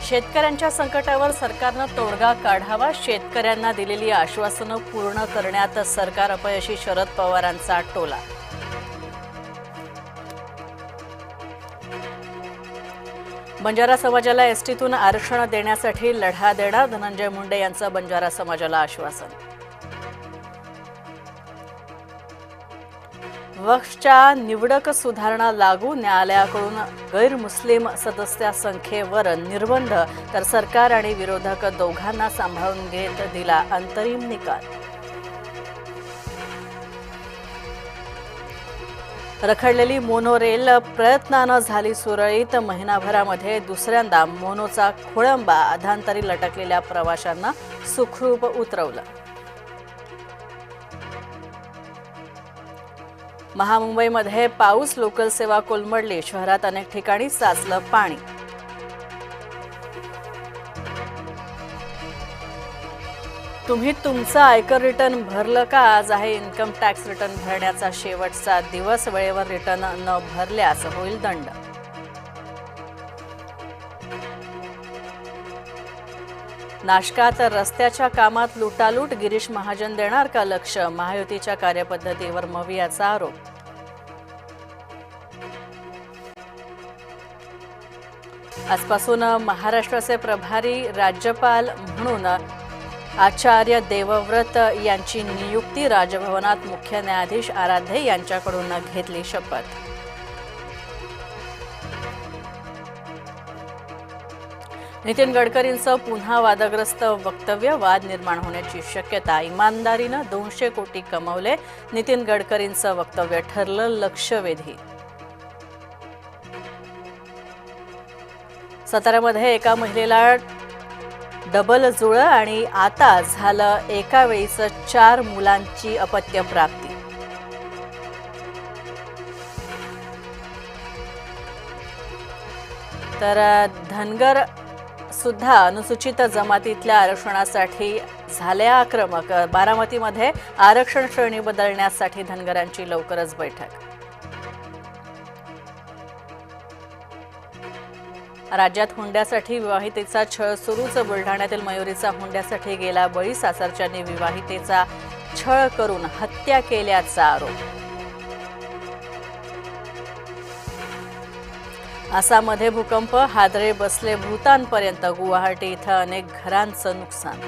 शेतकऱ्यांच्या संकटावर सरकारनं तोडगा काढावा. शेतकऱ्यांना दिलेली आश्वासनं पूर्ण करण्यात सरकार अपयशी. शरद पवारांचा टोला. बंजारा समाजाला एसटीतून आरक्षण देण्यासाठी लढा देणार. धनंजय मुंडे यांचं बंजारा समाजाला आश्वासन. वक्फच्या निवडक सुधारणा लागू. न्यायालयाकडून गैरमुस्लिम सदस्य संख्येवर निर्बंध, तर सरकार आणि विरोधक दोघांना सांभाळून घेत दिला अंतरिम निकाल. रखडलेली मोनोरेल प्रयत्नानं झाली सुरळीत. महिनाभरामध्ये दुसऱ्यांदा मोनोचा खोळंबा. अधांतरी लटकलेल्या प्रवाशांना सुखरूप उतरवलं. महामुंबईमध्ये पाऊस. लोकल सेवा कोलमडली. शहरात अनेक ठिकाणी साचलं पाणी. तुम्ही तुमचं आयकर रिटर्न भरलं का? आज आहे इन्कम टॅक्स रिटर्न भरण्याचा शेवटचा दिवस. वेळेवर रिटर्न न भरल्यास होईल दंड. नाशकात रस्त्याच्या कामात लुटालूट. गिरीश महाजन देणार का लक्ष? महायुतीच्या कार्यपद्धतीवर मवियाचा आरोप. आजपासून महाराष्ट्राचे प्रभारी राज्यपाल म्हणून आचार्य देवव्रत यांची नियुक्ती. राजभवनात मुख्य न्यायाधीश आराध्ये यांच्याकडून घेतली शपथ. नितीन गडकरींचं पुन्हा वादग्रस्त वक्तव्य. वाद निर्माण होण्याची शक्यता. इमानदारीनं 200 कोटी कमवले. नितीन गडकरींचं वक्तव्य ठरलं लक्षवेधी. साताऱ्यामध्ये एका महिलेला डबल जुळं आणि आता झालं एका वेळीच 4 मुलांची अपत्य प्राप्ती. तर धनगर सुद्धा अनुसूचित जमातीतल्या आरक्षणासाठी झाले आक्रमक. बारामतीमध्ये आरक्षण श्रेणी बदलण्यासाठी धनगरांची लवकरच बैठक. राज्यात हुंड्यासाठी विवाहितेचा छळ सुरूच. बुलढाण्यातील मयुरीचा हुंड्यासाठी गेला बळी. सासरच्यांनी विवाहितेचा छळ करून हत्या केल्याचा आरोप. आसाममध्ये भूकंप. हादरे बसले भूतानपर्यंत. गुवाहाटी इथं अनेक घरांचं नुकसान.